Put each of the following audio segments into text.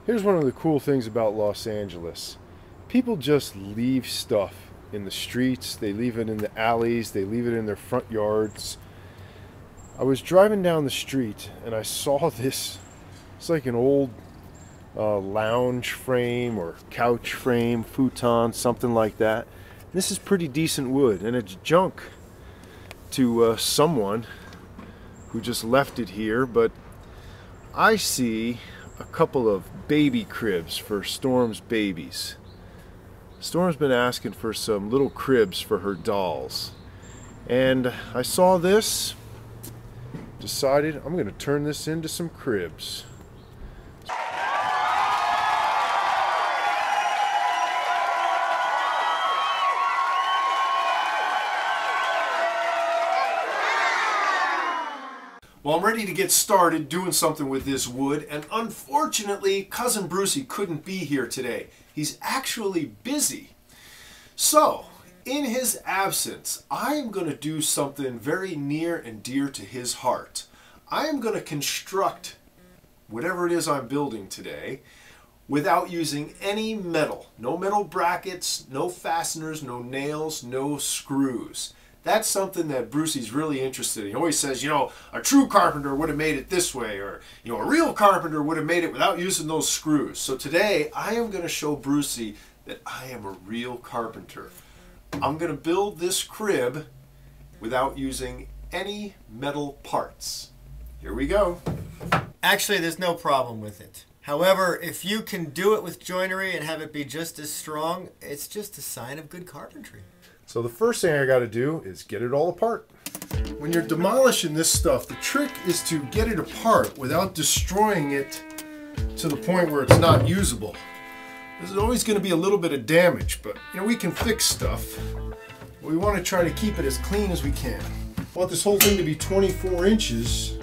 Here's one of the cool things about Los Angeles. People just leave stuff in the streets, they leave it in the alleys, they leave it in their front yards. I was driving down the street and I saw this. It's like an old lounge frame or couch frame, futon, something like that. This is pretty decent wood, and it's junk to someone who just left it here, but I see a couple of baby cribs for Storm's babies. Storm's been asking for some little cribs for her dolls, and I saw this, decided I'm going to turn this into some cribs. Well, I'm ready to get started doing something with this wood, and unfortunately, Cousin Brucey couldn't be here today. He's actually busy. So, in his absence, I am going to do something very near and dear to his heart. I am going to construct whatever it is I'm building today without using any metal. No metal brackets, no fasteners, no nails, no screws. That's something that Brucey's really interested in. He always says, you know, a true carpenter would have made it this way, or, you know, a real carpenter would have made it without using those screws. So today, I am going to show Brucey that I am a real carpenter. I'm going to build this crib without using any metal parts. Here we go. Actually, there's no problem with it. However, if you can do it with joinery and have it be just as strong, it's just a sign of good carpentry. So the first thing I got to do is get it all apart. When you're demolishing this stuff, the trick is to get it apart without destroying it to the point where it's not usable. There's always going to be a little bit of damage, but you know, we can fix stuff. We want to try to keep it as clean as we can. I want this whole thing to be 24 inches,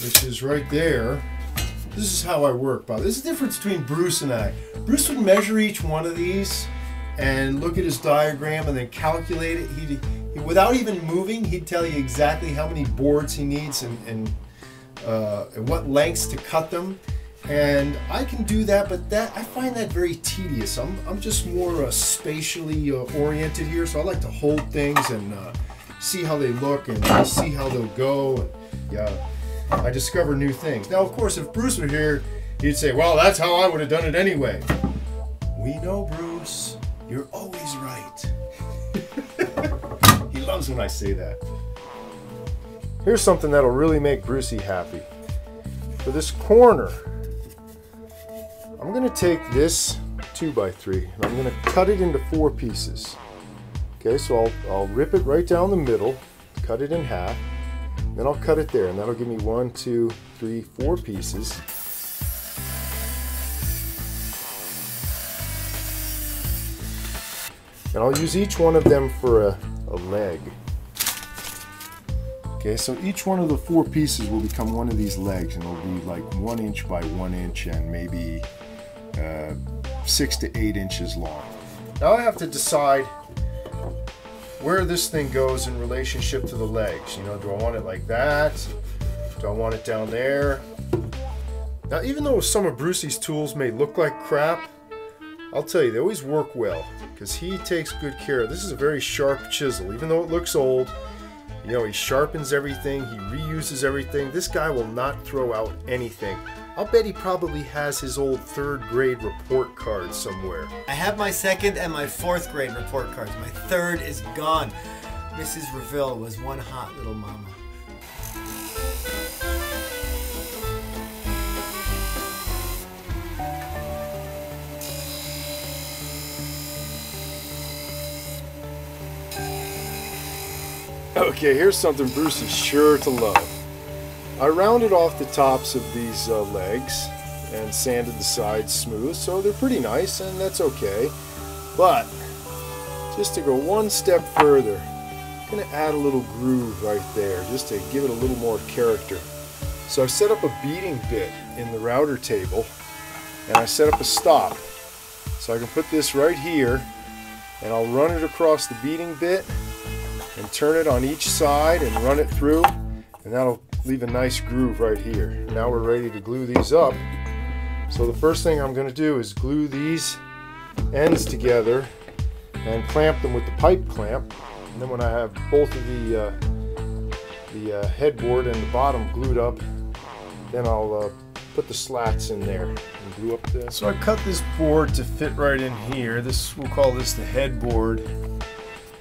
which is right there. This is how I work, Bob. This is the difference between Bruce and I. Bruce would measure each one of these and look at his diagram and then calculate it. He without even moving, he'd tell you exactly how many boards he needs and what lengths to cut them. And I can do that, but I find that very tedious. I'm just more spatially oriented here, so I like to hold things and see how they look and see how they'll go. And, yeah, I discover new things. Now, of course, if Bruce were here, he'd say, well, that's how I would have done it anyway. We know, Bruce. You're always right. He loves when I say that. Here's something that'll really make Brucey happy. For this corner, I'm going to take this 2x3 and I'm going to cut it into 4 pieces. Okay, so I'll rip it right down the middle, cut it in half, then I'll cut it there, and that'll give me 1, 2, 3, 4 pieces. And I'll use each one of them for a leg. Okay, so each one of the 4 pieces will become one of these legs, and it'll be like 1 inch by 1 inch and maybe 6 to 8 inches long. Now I have to decide where this thing goes in relationship to the legs. You know, do I want it like that? Do I want it down there? Now, even though some of Brucey's tools may look like crap, I'll tell you, they always work well because he takes good care. This is a very sharp chisel. Even though it looks old, you know, he sharpens everything, he reuses everything. This guy will not throw out anything. I'll bet he probably has his old 3rd grade report card somewhere. I have my 2nd and my 4th grade report cards. My 3rd is gone. Mrs. Reville was one hot little mama. Okay, here's something Bruce is sure to love. I rounded off the tops of these legs and sanded the sides smooth, so they're pretty nice, and that's okay. But just to go one step further, I'm going to add a little groove right there just to give it a little more character. So I set up a beating bit in the router table, and I set up a stop. So I can put this right here, and I'll run it across the beating bit and turn it on each side and run it through, and that'll leave a nice groove right here. Now we're ready to glue these up. So the first thing I'm going to do is glue these ends together and clamp them with the pipe clamp. And then when I have both of the headboard and the bottom glued up, then I'll put the slats in there and glue up the... So I cut this board to fit right in here. We'll call this the headboard.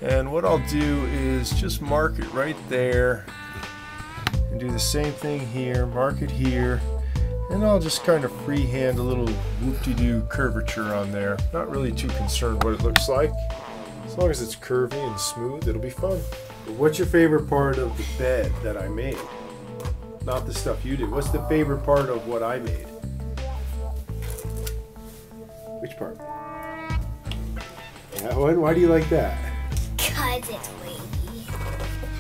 And what I'll do is just mark it right there and do the same thing here, mark it here, and I'll just kind of freehand a little whoop-de-doo curvature on there. Not really too concerned what it looks like. As long as it's curvy and smooth, it'll be fun. What's your favorite part of the bed that I made? Not the stuff you did. What's the favorite part of what I made? Which part? That one? Why do you like that? Because it's wavy.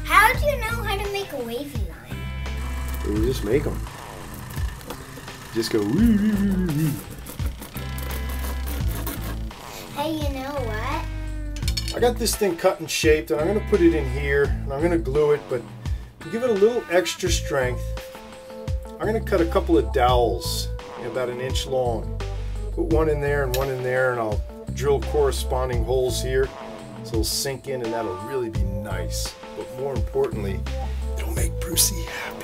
How do you know how to make a wavy line? You just make them. Just go woo, woo, woo, woo. Hey, you know what? I got this thing cut and shaped, and I'm going to put it in here, and I'm going to glue it, but to give it a little extra strength, I'm going to cut a couple of dowels, about 1 inch long. Put one in there, and I'll drill corresponding holes here, so it'll sink in, and that'll really be nice. But more importantly, it'll make Brucey happy.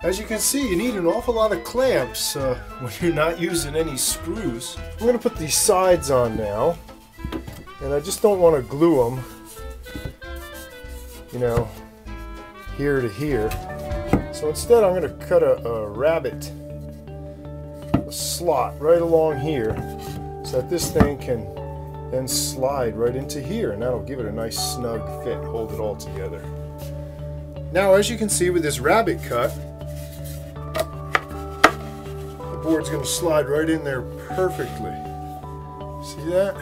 As you can see, you need an awful lot of clamps when you're not using any screws. I'm going to put these sides on now, and I just don't want to glue them, you know, here to here. So instead I'm going to cut a rabbet, a slot right along here, so that this thing can then slide right into here, and that'll give it a nice snug fit, hold it all together. Now, as you can see with this rabbet cut, the board's going to slide right in there perfectly. See that?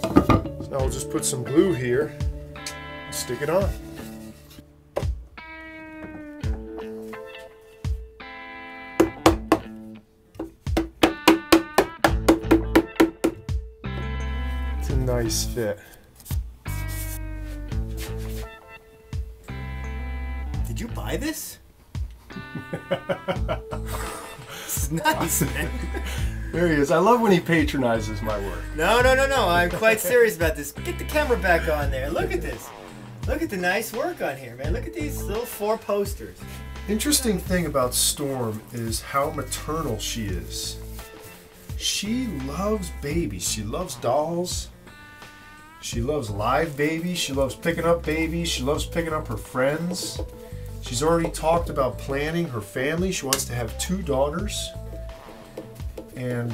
So now we'll just put some glue here and stick it on. It's a nice fit. Did you buy this? This is nice, man. There he is. I love when he patronizes my work. No. I'm quite serious about this. Get the camera back on there. Look at this. Look at the nice work on here, man. Look at these little 4 posters. Interesting thing about Storm is how maternal she is. She loves babies. She loves dolls. She loves live babies. She loves picking up babies. She loves picking up her friends. She's already talked about planning her family. She wants to have 2 daughters. And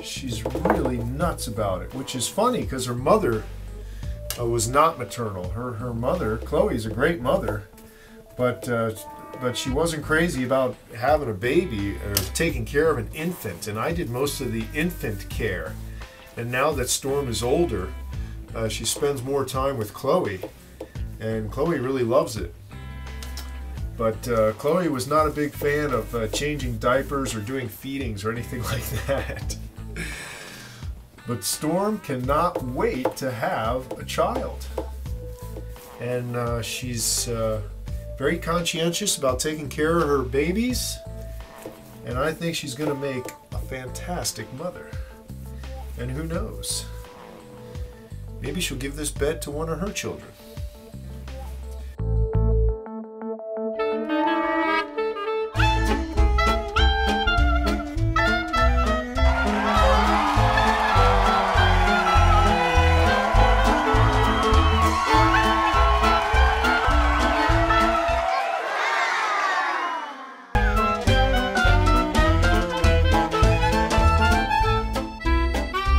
she's really nuts about it, which is funny because her mother was not maternal. Her mother, Chloe, is a great mother, but she wasn't crazy about having a baby or taking care of an infant. And I did most of the infant care. And now that Storm is older, she spends more time with Chloe. And Chloe really loves it. But Chloe was not a big fan of changing diapers or doing feedings or anything like that. But Storm cannot wait to have a child. And she's very conscientious about taking care of her babies. And I think she's going to make a fantastic mother. And who knows? Maybe she'll give this bed to one of her children.